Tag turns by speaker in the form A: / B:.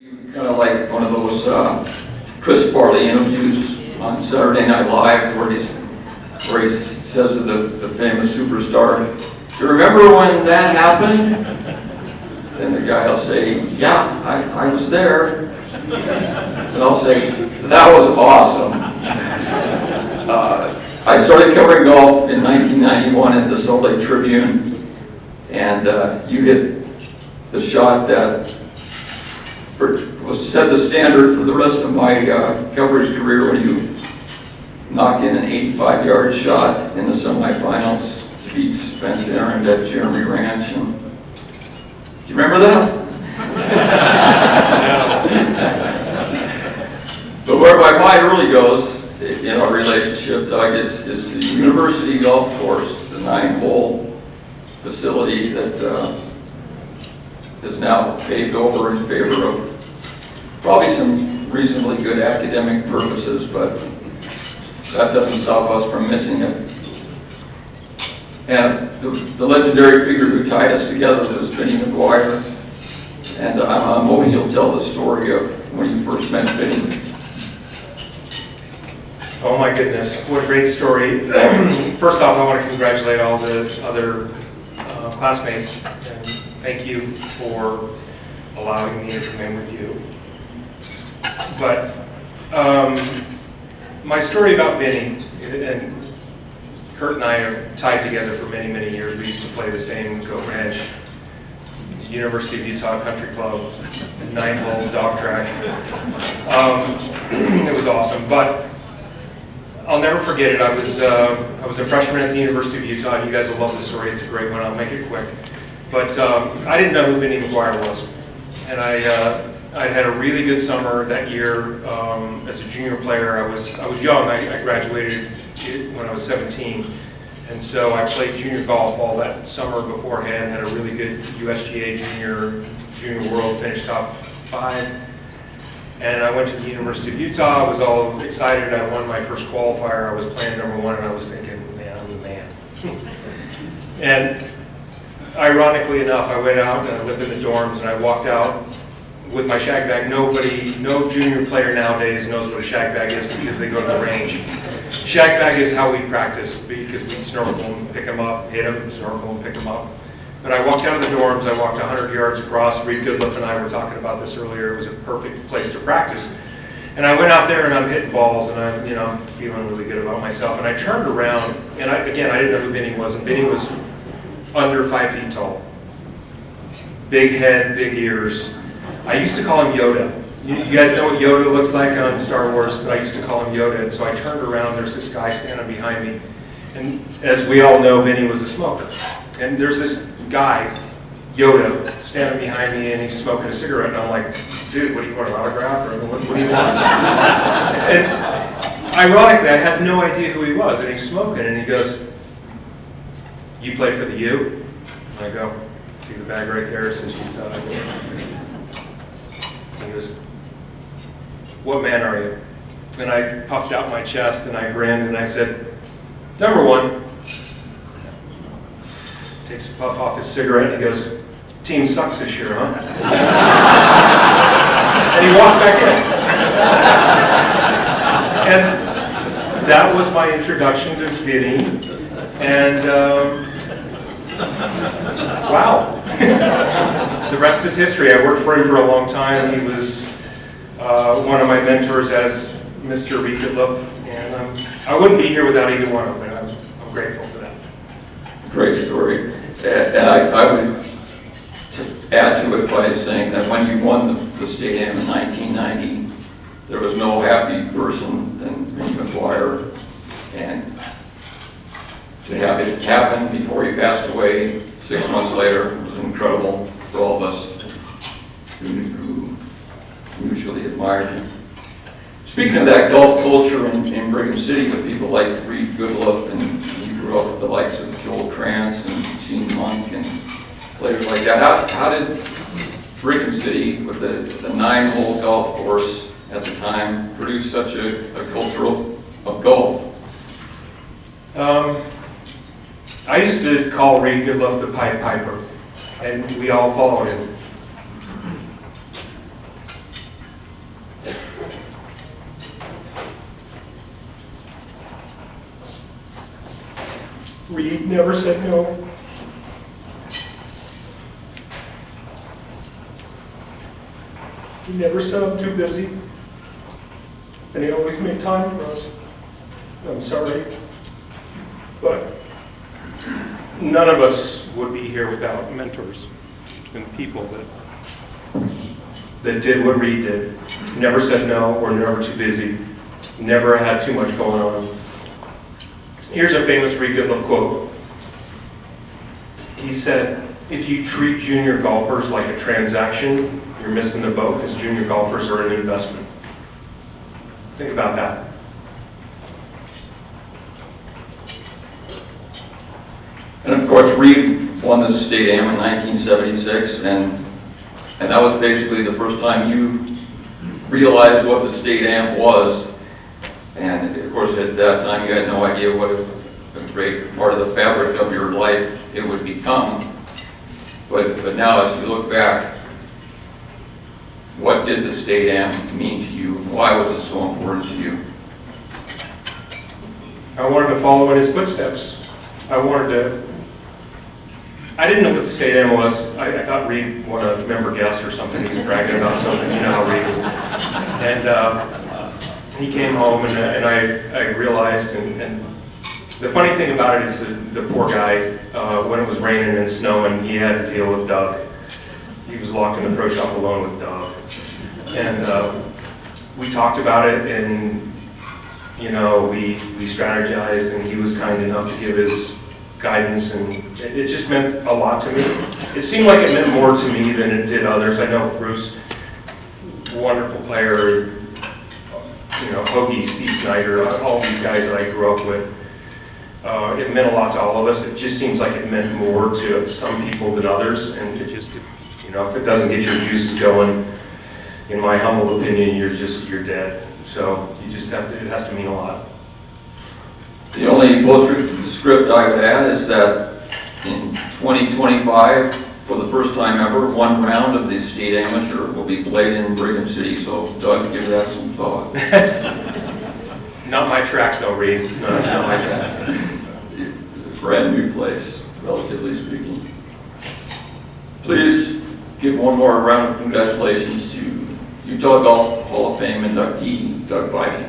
A: Kind of like one of those Chris Farley interviews on Saturday Night Live where he says to the famous superstar, "You remember when that happened?" And the guy will say, "Yeah, I was there." And I'll say, "That was awesome." I started covering golf in 1991 at the Salt Lake Tribune, and you hit the shot that set the standard for the rest of my coverage career when you knocked in an 85-yard shot in the semifinals to beat Spence Aaron at Jeremy Ranch. And, do you remember that? But where my mind really goes in our relationship, Doug, is to the University Golf Course, the 9-hole facility that is now paved over in favor of probably some reasonably good academic purposes, but that doesn't stop us from missing it. And the legendary figure who tied us together was Vinnie McGuire, and I'm hoping you'll tell the story of when you first met Vinnie.
B: Oh my goodness, what a great story. First off, I want to congratulate all the other classmates, and thank you for allowing me to come in with you. But my story about Vinnie, and Kurt and I are tied together for many, many years. We used to play the same Goat Ranch, University of Utah Country Club, 9-hole dog track. It was awesome, but I'll never forget it. I was a freshman at the University of Utah, and you guys will love the story. It's a great one. I'll make it quick. But I didn't know who Vinnie McGuire was, and I had a really good summer that year as a junior player. I was young. I graduated when I was 17, and so I played junior golf all that summer beforehand. Had a really good USGA junior world, finished top 5. And I went to the University of Utah. I was all excited. I won my first qualifier. I was playing number 1, and I was thinking, man, I'm the man. And ironically enough, I went out and I lived in the dorms, and I walked out with my shag bag. No junior player nowadays knows what a shag bag is because they go to the range. Shag bag is how we practice because we snorkel and pick them up, hit them, snorkel and pick them up. But I walked out of the dorms, I walked 100 yards across. Reed Goodliff and I were talking about this earlier. It was a perfect place to practice. And I went out there and I'm hitting balls and I'm feeling really good about myself. And I turned around and I didn't know who Vinnie was. And Vinnie was under 5 feet tall. Big head, big ears. I used to call him Yoda. You guys know what Yoda looks like on Star Wars, but I used to call him Yoda. And so I turned around, there's this guy standing behind me. And as we all know, Vinnie was a smoker. And there's this guy, Yoda, standing behind me, and he's smoking a cigarette, and I'm like, dude, what do you want, an autograph, or what do you want? And ironically, I had no idea who he was, and he's smoking, and he goes, "You play for the U?" And I go, "See the bag right there, it says Utah." And he goes, "What man are you?" And I puffed out my chest, and I grinned, and I said, "Number 1. Takes a puff off his cigarette and he goes, "Team sucks this year, huh?" And he walked back in. And that was my introduction to Vinnie. And wow. The rest is history. I worked for him for a long time. He was one of my mentors as Mr. Reed Goodliff. And I wouldn't be here without either one of them. I'm grateful for that.
A: Great story. And I would add to it by saying that when you won the state am in 1990, there was no happy person than Vinnie McGuire. And to have it happen before he passed away 6 months later was incredible for all of us who mutually admired him. Speaking of that golf culture in Brigham City with people like Reed Goodliff, and you grew up with the likes of Joel Krantz and Gene Monk and players like that, how did Brigham City, with the 9-hole golf course at the time, produce such a culture of golf?
B: I used to call Reed Goodliff the Pied Piper, and we all followed him. Reed never said no. He never said I'm too busy. And he always made time for us. I'm sorry, but none of us would be here without mentors and people that did what Reed did. Never said no or never too busy. Never had too much going on. Here's a famous Reed Goodlove quote. He said, "If you treat junior golfers like a transaction, you're missing the boat because junior golfers are an investment." Think about that.
A: And of course, Reed won the state am in 1976, and that was basically the first time you realized what the state am was. And of course, at that time, you had no idea what a great part of the fabric of your life it would become. But now, as you look back, what did the state am mean to you? Why was it so important to you?
B: I wanted to follow in his footsteps. I didn't know what the state am was. I thought Reed won a member guest or something. He was bragging about something, you know how Reed. And he came home, and I realized, and the funny thing about it is the poor guy, when it was raining and snowing, he had to deal with Doug. He was locked in the pro shop alone with Doug. And we talked about it, and you know, we strategized, and he was kind enough to give his guidance, and it just meant a lot to me. It seemed like it meant more to me than it did others. I know Bruce, wonderful player, you know, Hoagie, Steve Snyder, all these guys that I grew up with. It meant a lot to all of us. It just seems like it meant more to some people than others, and it just, you know, if it doesn't get your juices going, in my humble opinion, you're dead. So you just have to, it has to mean a lot.
A: The only postscript I would add is that in 2025, for the first time ever, one round of the state amateur will be played in Brigham City, so Doug, give that some thought.
B: Not my track though, Reed. No, not my track.
A: It's a brand new place, relatively speaking. Please give one more round of congratulations to Utah Golf Hall of Fame inductee, Doug Bybee.